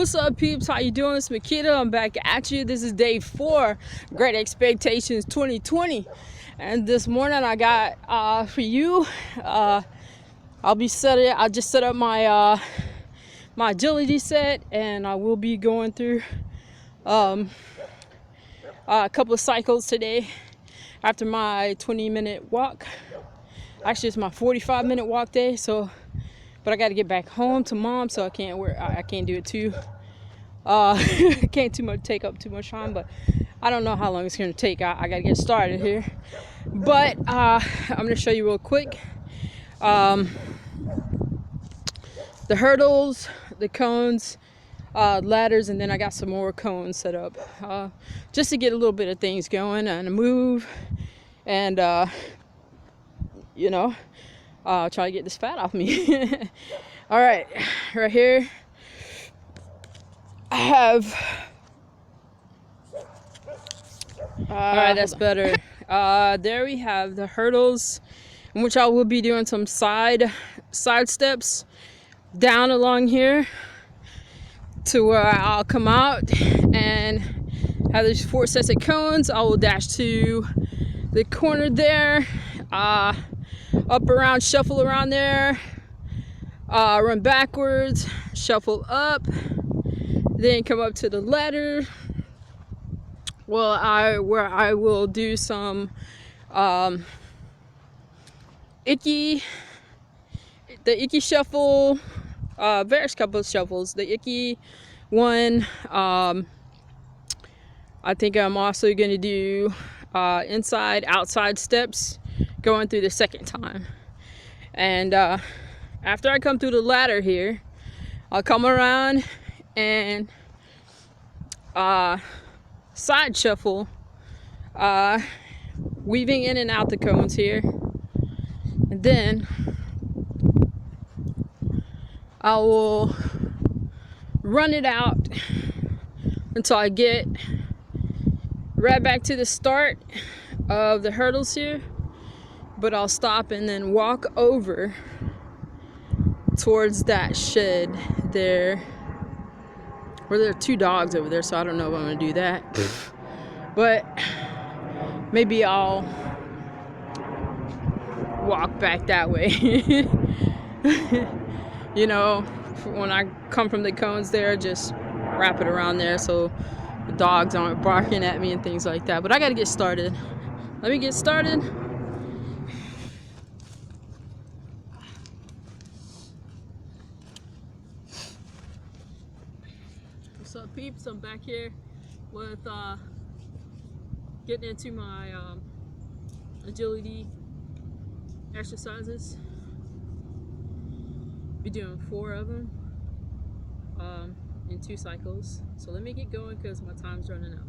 What's up, peeps? How you doing? It's Makita. I'm back at you. This is day 4, Great Expectations 2020. And this morning I got for you, I just set up my my agility set, and I will be going through a couple of cycles today after my 20-minute walk. Actually, it's my 45-minute walk day, but I got to get back home to mom, so I can't do it too. Can't take up too much time, but I don't know how long it's gonna take. I gotta get started here, but I'm gonna show you real quick the hurdles, the cones, ladders, and then I got some more cones set up just to get a little bit of things going and a move, and try to get this fat off me. All right, right here I have all right, that's better. There we have the hurdles, in which I will be doing some side steps down along here to where I'll come out and have these 4 sets of cones. I will dash to the corner there, up around, shuffle around there, run backwards, shuffle up, then come up to the ladder. Well, where I will do some the Icky shuffle, various couple of shuffles. The Icky one, I think I'm also going to do inside, outside steps going through the second time. And after I come through the ladder here, I'll come around and side shuffle, weaving in and out the cones here, and then I will run it out until I get right back to the start of the hurdles here, but I'll stop and then walk over towards that shed there. Well, there are 2 dogs over there, so I don't know if I'm gonna do that. But maybe I'll walk back that way. When I come from the cones there, just wrap it around there so the dogs aren't barking at me and things like that. But I gotta get started. Let me get started. What's up, peeps? I'm back here with getting into my agility exercises. Be doing 4 of them in 2 cycles. So let me get going because my time's running out.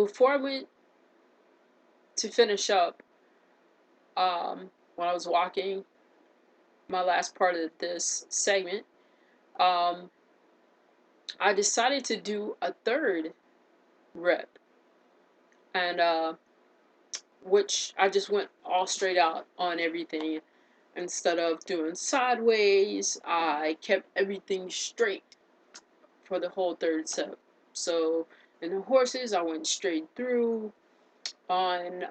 before I went to finish up, when I was walking, my last part of this segment, um, I decided to do a third rep, and which I just went all straight out on everything. Instead of doing sideways, I kept everything straight for the whole third set. So in the horses, I went straight through. On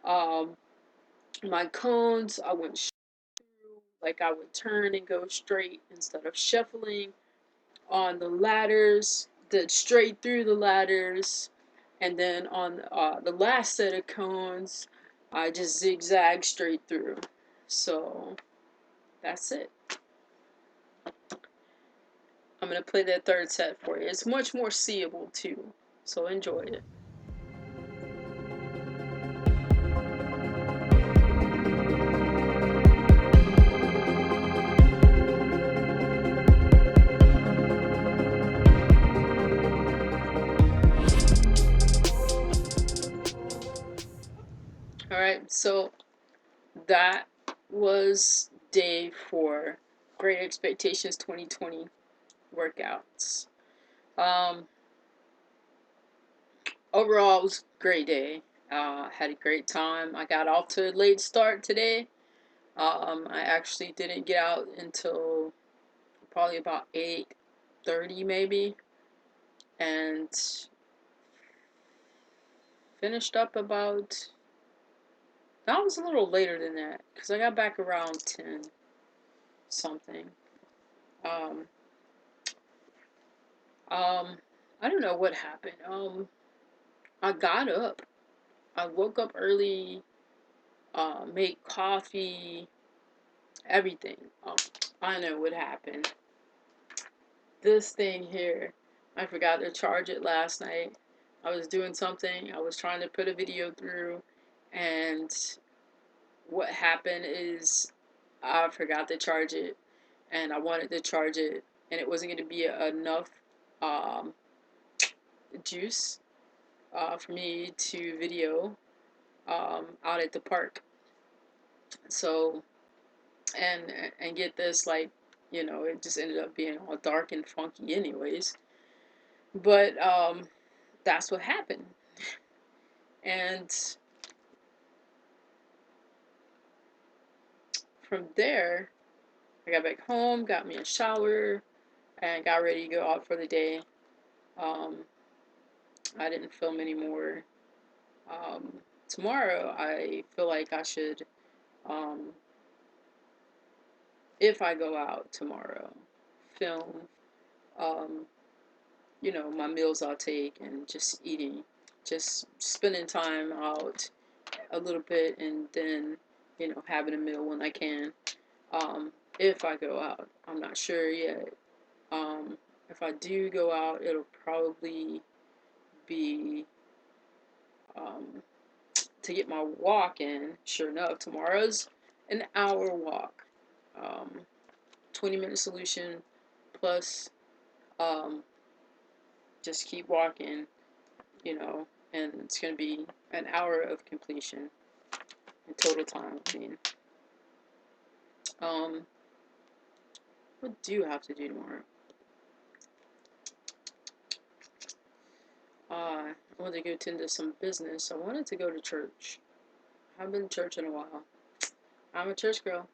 my cones, I went straight through, like I would turn and go straight instead of shuffling. On the ladders, did straight through the ladders. And then on the last set of cones, I just zigzag straight through. So that's it. I'm going to play that third set for you. It's much more seeable too. So enjoy it. Alright, so that was day 4. Great Expectations 2020 workouts. Overall, it was a great day. Had a great time. I got off to a late start today. I actually didn't get out until probably about 8:30 maybe, and finished up about, that was a little later than that because I got back around 10 something. I don't know what happened. I got up. I woke up early, made coffee, everything. I know what happened. This thing here, I forgot to charge it last night. I was doing something. I was trying to put a video through, and what happened is I forgot to charge it, and I wanted to charge it, and it wasn't going to be enough um, juice for me to video out at the park. So, and get this, like, it just ended up being all dark and funky anyways. But that's what happened. And from there, I got back home, got me a shower, and got ready to go out for the day. I didn't film anymore. Tomorrow, I feel like I should, um, if I go out tomorrow, film, um, my meals I'll take and just eating, just spending time out a little bit, and then, having a meal when I can. If I go out, I'm not sure yet. If I do go out, it'll probably be to get my walk in. Sure enough, tomorrow's an hour walk, 20-minute solution plus just keep walking, and it's going to be an hour of completion in total time. I mean, what do you have to do tomorrow? I wanted to go tend to some business. I wanted to go to church. I haven't been to church in a while. I'm a church girl.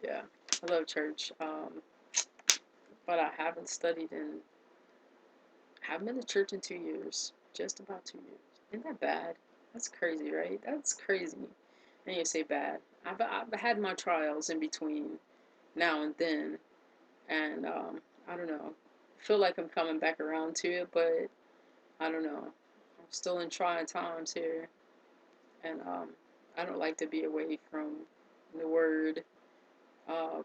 Yeah, I love church. But I haven't been to church in 2 years. Just about 2 years. Isn't that bad? That's crazy, right? That's crazy. And you say bad. I've had my trials in between now and then, and I don't know. I feel like I'm coming back around to it, but I don't know. I'm still in trying times here, and I don't like to be away from the word. Um,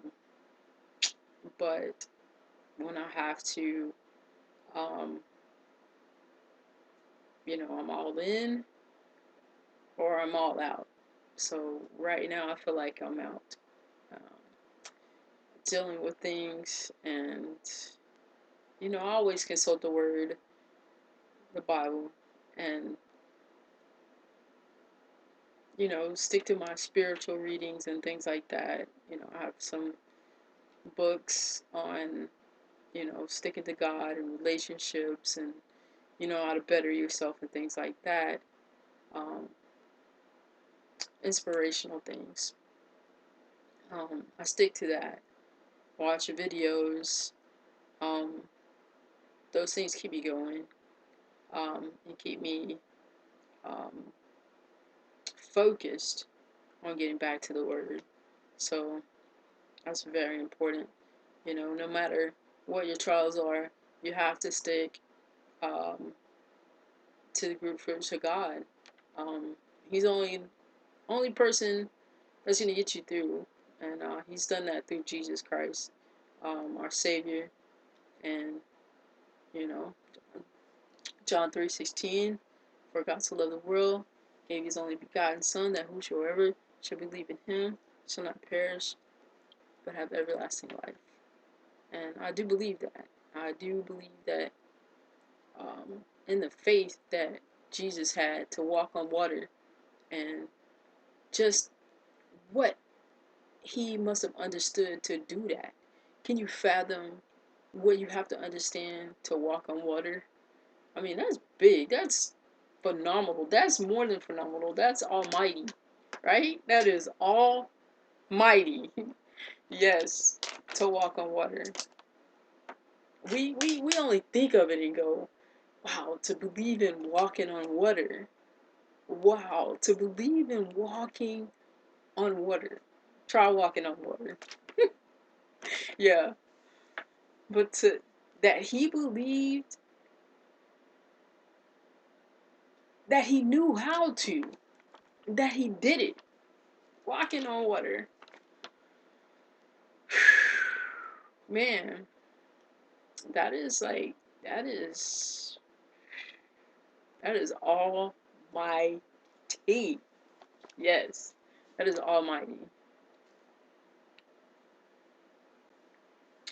but when I have to, um, I'm all in or I'm all out. So right now, I feel like I'm out, um, dealing with things, and I always consult the word, the Bible, and, stick to my spiritual readings and things like that. I have some books on, sticking to God and relationships and, how to better yourself and things like that. Um, Inspirational things. I stick to that. Watch videos. Um, those things keep me going, and keep me um, focused on getting back to the Word. So that's very important. No matter what your trials are, you have to stick um, to the group fruits of God. He's only person that's gonna get you through, and He's done that through Jesus Christ, our Savior, and you know, John 3:16, for God so loved the world, gave His only begotten Son, that whosoever shall believe in Him shall not perish, but have everlasting life. And I do believe that. I do believe that in the faith that Jesus had to walk on water, and just what He must have understood to do that. Can you fathom what you have to understand to walk on water? I mean, that's big. That's phenomenal. That's more than phenomenal. That's almighty, right? That is almighty. Yes, to walk on water. We only think of it and go, wow, to believe in walking on water. Wow, to believe in walking on water. Try walking on water. Yeah, but that he believed, that he knew how to, that he did it. Walking on water. Man, that is like, that is, that is almighty. Yes, that is almighty.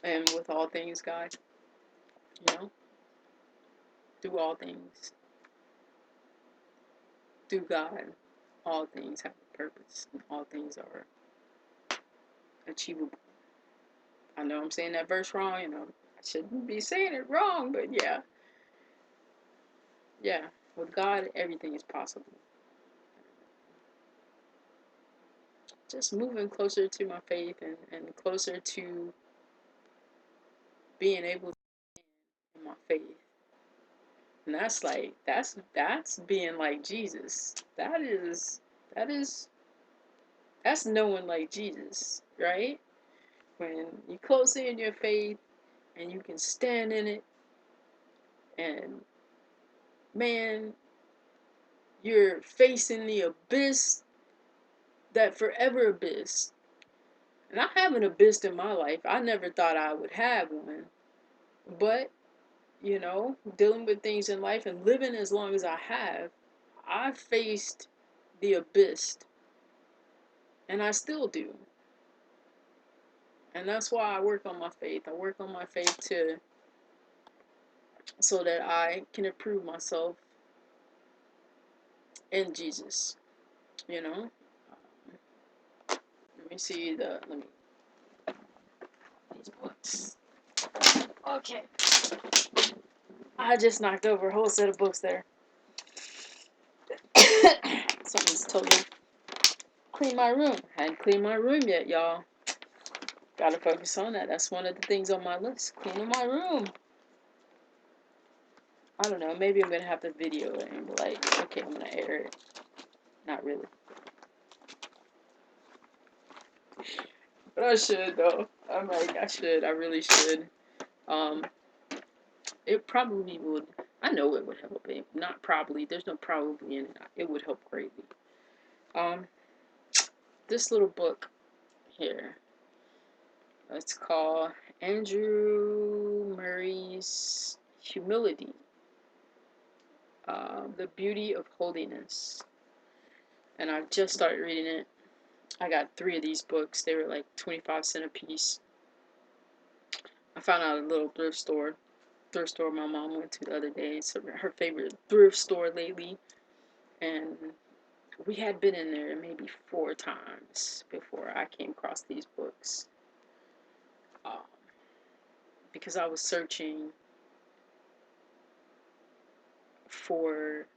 And with all things, God, do all things. Through God, all things have a purpose, and all things are achievable. I know I'm saying that verse wrong, I shouldn't be saying it wrong, but yeah. Yeah, with God, everything is possible. Just moving closer to my faith, and closer to being able to stand in my faith. And that's like, that's being like Jesus. That is that's knowing like Jesus, right? When you close in your faith and you can stand in it, and man, you're facing the abyss, that forever abyss. And I have an abyss in my life. I never thought I would have one. But, dealing with things in life and living as long as I have, I've faced the abyss. And I still do. And that's why I work on my faith. I work on my faith so that I can improve myself in Jesus. Let me see these books. Okay. I just knocked over a whole set of books there. Something's totally clean my room. I hadn't cleaned my room yet, y'all. Gotta focus on that. That's one of the things on my list. Cleaning my room. I don't know. Maybe I'm gonna have to video it and be like, okay, I'm gonna air it. Not really. But I should though. I'm like, I should. I really should. It probably would. I know it would help. Not probably. There's no probably in it. It would help greatly. This little book here. It's called Andrew Murray's Humility. The Beauty of Holiness. And I just started reading it. I got 3 of these books. They were like 25 cents a piece. I found out at a little thrift store. thrift store my mom went to the other day. It's her favorite thrift store lately, and we had been in there maybe 4 times before I came across these books. Um, because I was searching for,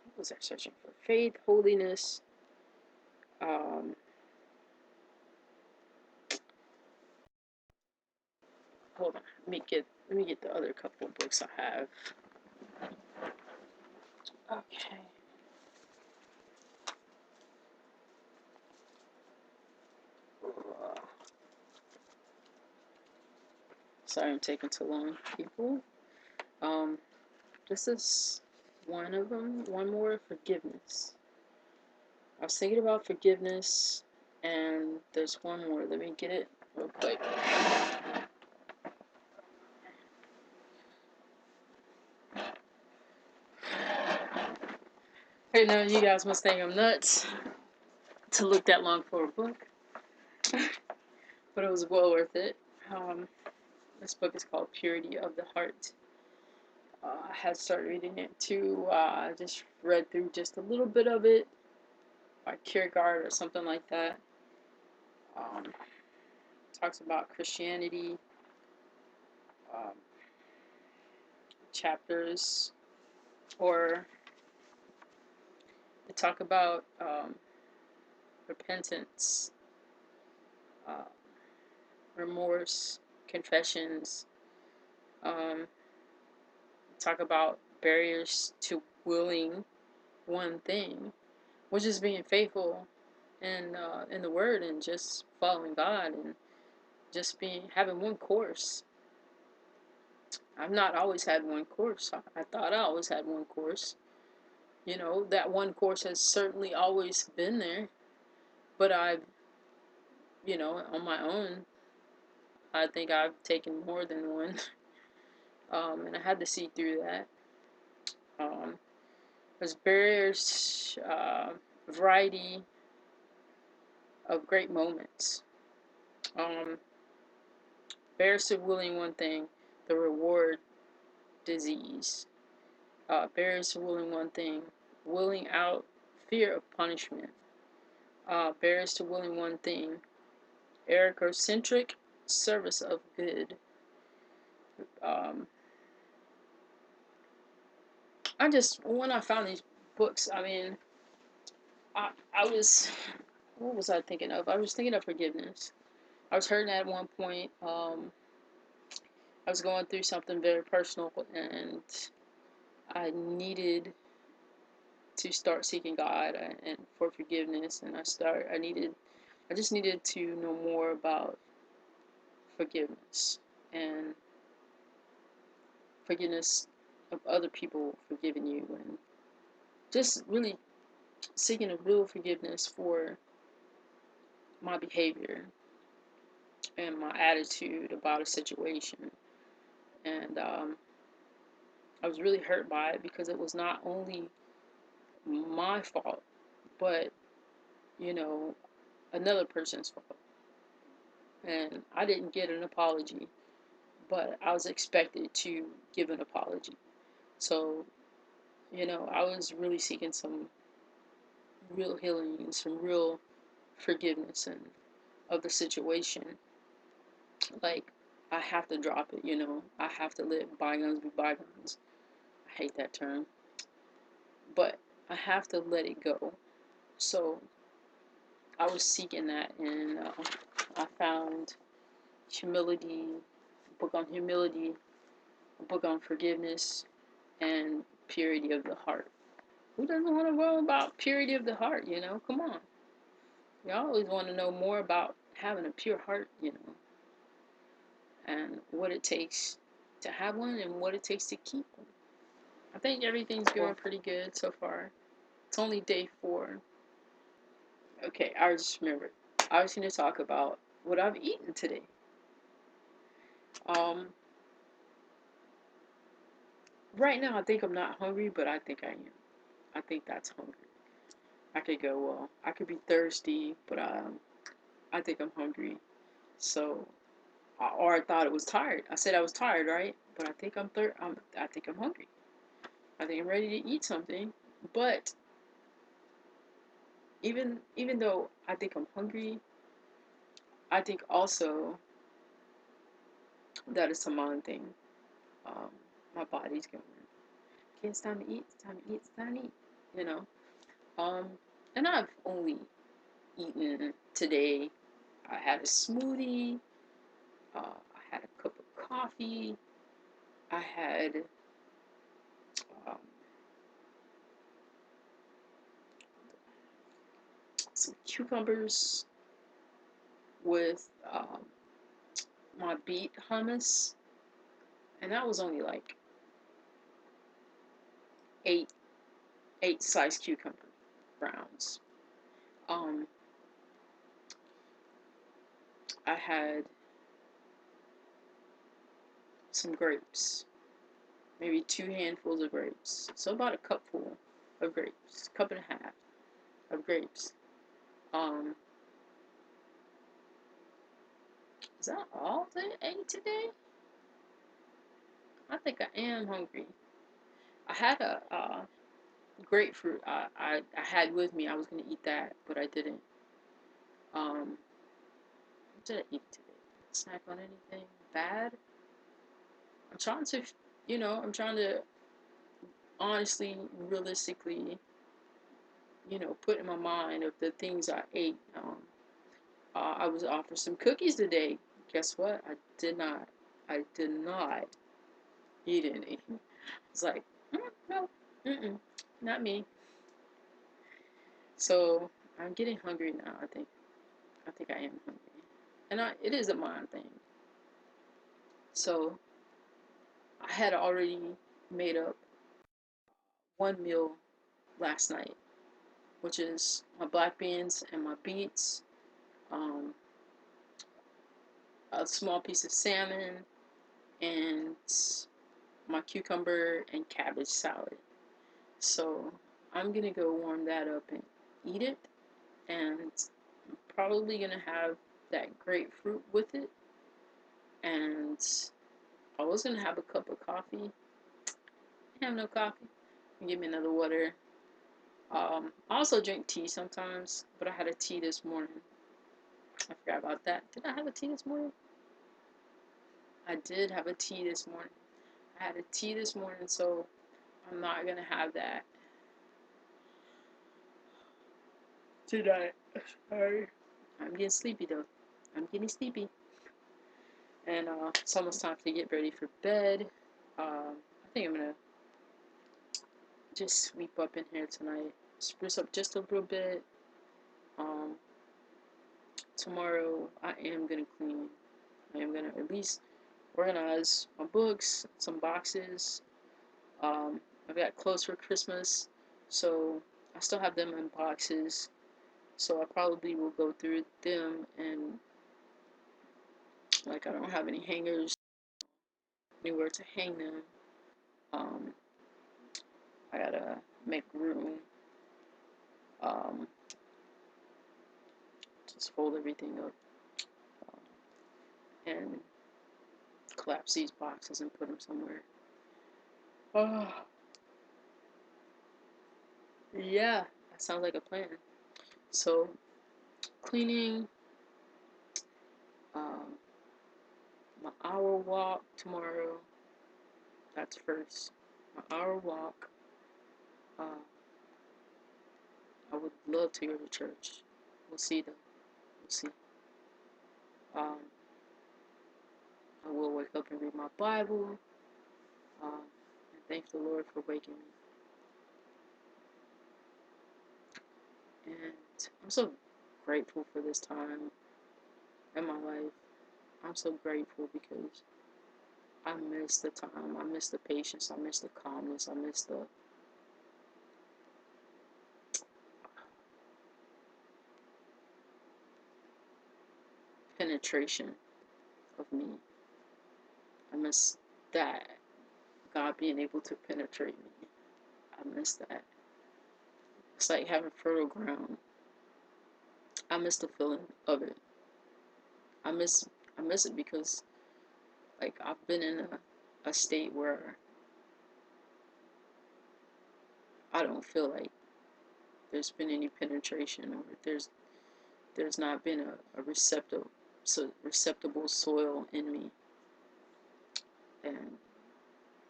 what was I searching for? Faith, holiness. Um, Hold on, let me get the other couple of books I have. Okay. Sorry I'm taking too long, people. Um, this is one of them. One more, forgiveness. I was thinking about forgiveness, and there's one more. Let me get it real quick. I know you guys must think I'm nuts to look that long for a book, but it was well worth it. This book is called Purity of the Heart. I had started reading it too. I just read through just a little bit of it by Kierkegaard or something like that. Talks about Christianity. Um, Chapters, or they talk about repentance, uh, remorse, confessions. Talk about barriers to willing one thing, which is being faithful in the Word and just following God and just having one course. I've not always had one course. I thought I always had one course. You know, that one course has certainly always been there, but I've, on my own, I think I've taken more than one, and I had to see through that. There's barriers, variety of great moments. Um, Barriers to willing one thing, the reward disease. Barriers to willing one thing, willing out fear of punishment. Barriers to willing one thing, egocentric service of good. Um, when I found these books, I mean, I was, what was I thinking of? I was thinking of forgiveness. I was hurting at one point. I was going through something very personal, and I needed to start seeking God and for forgiveness. And I just needed to know more about forgiveness and forgiveness of other people forgiving you, and just really seeking a real forgiveness for my behavior and my attitude about a situation. And I was really hurt by it because it was not only my fault, but, you know, another person's fault. And I didn't get an apology, but I was expected to give an apology. So, I was really seeking some real healing and some real forgiveness and of the situation. Like, I have to drop it, I have to let bygones be bygones. I hate that term. But I have to let it go. So I was seeking that, and I found humility, a book on humility, a book on forgiveness, and purity of the heart. Who doesn't want to know about purity of the heart, Come on. You always want to know more about having a pure heart, and what it takes to have one and what it takes to keep one. I think everything's going pretty good so far. It's only day 4. Okay, I just remembered. I was going to talk about what I've eaten today. Um, right now I think I'm not hungry, but I think I am. I think that's hungry. I could go, well, I could be thirsty, but I think I'm hungry. So or I thought it was tired. I said I was tired, right? But I think I think I'm hungry. I think I'm ready to eat something. But even though I think I'm hungry, I think also that it's a mind thing. Um, my body's going, okay, it's time to eat. It's time to eat. It's time to eat. You know. Um, and I've only eaten today. I had a smoothie. I had a cup of coffee. I had um, some cucumbers with my beet hummus, and that was only like eight sliced cucumber browns. Um, I had some grapes, maybe 2 handfuls of grapes, so about a cupful of grapes, cup and a half of grapes. Um, is that all that I ate today? I think I am hungry. I had a grapefruit. I had with me. I was gonna eat that, but I didn't. What did I eat today? Snack on anything bad? I'm trying to, I'm trying to honestly, realistically, put in my mind of the things I ate. I was offered some cookies today. Guess what? I did not. I did not eat any. It's like, no, not me. So I'm getting hungry now. I think I am hungry, and it is a mind thing. So I had already made up one meal last night, which is my black beans and my beets, um, a small piece of salmon, and my cucumber and cabbage salad. So I'm gonna go warm that up and eat it, and I'm probably gonna have that grapefruit with it. And I was gonna have a cup of coffee. I have no coffee. Give me another water. I also drink tea sometimes, but I had a tea this morning. I forgot about that. Did I have a tea this morning? I did have a tea this morning. I had a tea this morning, so I'm not gonna have that tonight. Sorry. I'm getting sleepy though. I'm getting sleepy. And it's almost time to get ready for bed. I think I'm gonna just sweep up in here tonight. Spruce up just a little bit. Um, Tomorrow I am gonna clean. I am gonna at least organize my books, some boxes. I've got clothes for Christmas, so I still have them in boxes. So I probably will go through them and like I don't have any hangers, anywhere to hang them. Um, I gotta make room. Um, just fold everything up and collapse these boxes and put them somewhere. Oh, yeah, that sounds like a plan. So cleaning, um, my hour walk tomorrow. That's first. My hour walk. Uh, I would love to go to church. We'll see though. We'll see. Um, I will wake up and read my Bible. And thank the Lord for waking me. And I'm so grateful for this time in my life. I'm so grateful because I miss the time. I miss the patience. I miss the calmness. I miss the penetration of me. I miss that. God being able to penetrate me. I miss that. It's like having fertile ground. I miss the feeling of it. I miss I miss it because Like, I've been in a state where I don't feel like there's been any penetration, or there's not been a receptible soil in me. And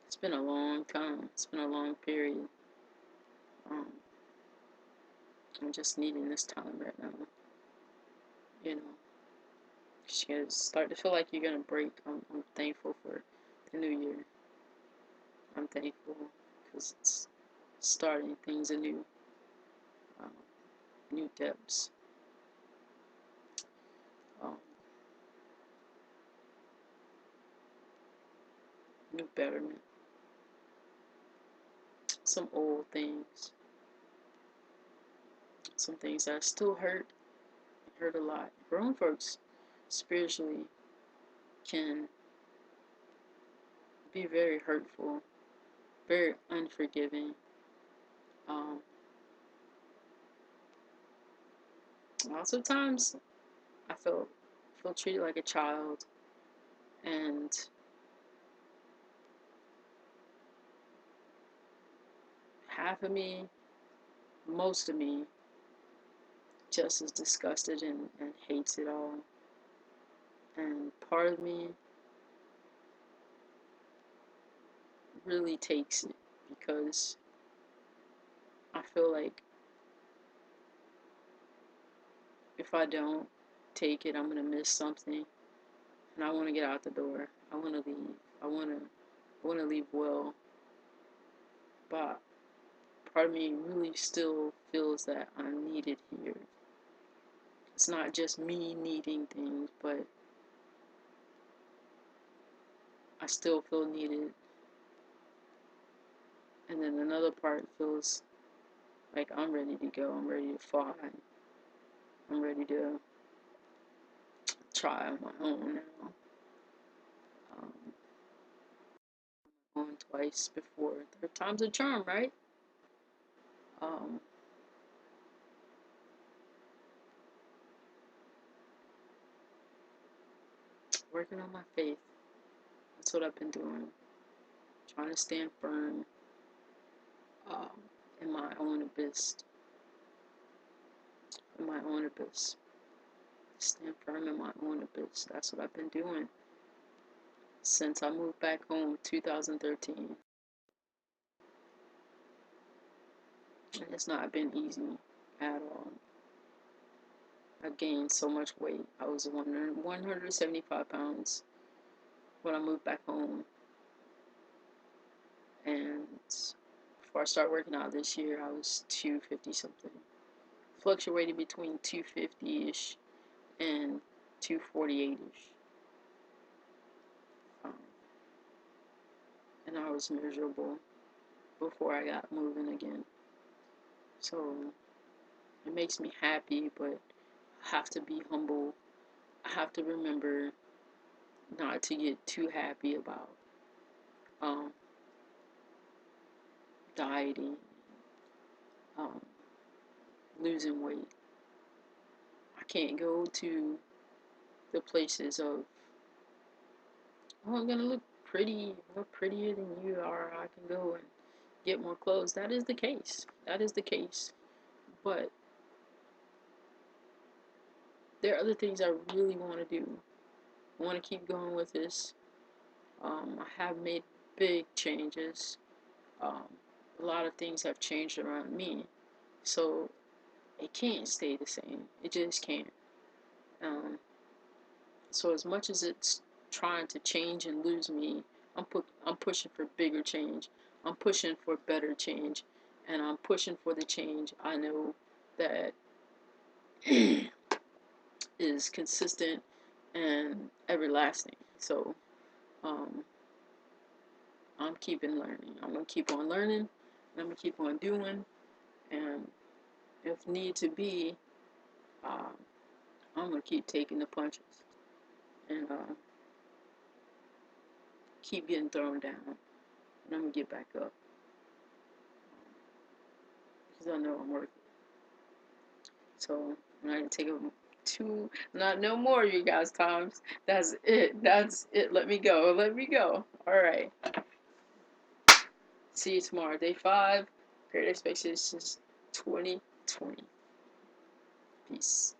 it's been a long time. It's been a long period. Um, I'm just needing this time right now. You know, you start to feel like you're gonna break. I'm thankful for the new year. I'm thankful because it's starting things anew, um, new depths, um, new betterment. Some old things, some things that still hurt a lot. Grown folks spiritually can be very hurtful, very unforgiving. Um, Lots of times I feel treated like a child, and half of me, most of me, just is disgusted and hates it all. And part of me really takes it because I feel like if I don't take it, I'm gonna miss something, and I want to get out the door. I want to leave. I want to leave well, but part of me really still feels that I'm needed here. It's not just me needing things, but I still feel needed. And then another part feels like I'm ready to go. I'm ready to fly. I'm ready to try on my own now. Um, on twice before. Third time's a charm, right? Um, Working on my faith. That's what I've been doing. Trying to stand firm um, in my own abyss. In my own abyss. Stand firm in my own abyss. That's what I've been doing since I moved back home in 2013. And it's not been easy at all. I gained so much weight. I was 175 pounds when I moved back home. And before I started working out this year, I was 250 something. Fluctuated between 250 ish and 248 ish. Um, and I was miserable before I got moving again. So it makes me happy, but I have to be humble. I have to remember not to get too happy about um, dieting, um, losing weight. I can't go to the places of, oh, I'm gonna look pretty, more prettier than you are. I can go and get more clothes. That is the case. That is the case. But there are other things I really want to do. I want to keep going with this. I have made big changes. Um, a lot of things have changed around me. So it can't stay the same. It just can't. Um, so as much as it's trying to change and lose me, I'm pushing for bigger change. I'm pushing for better change, and I'm pushing for the change I know that is consistent and everlasting. So um, I'm keeping learning. I'm gonna keep on learning. And I'm gonna keep on doing, and if need to be, um, I'm gonna keep taking the punches and keep getting thrown down, and I'm gonna get back up because I know I'm worth it. So I'm not gonna two, not no more, you guys, times. That's it. That's it. Let me go. Let me go. All right. See you tomorrow. Day 5. Great Expectations 2020. Peace.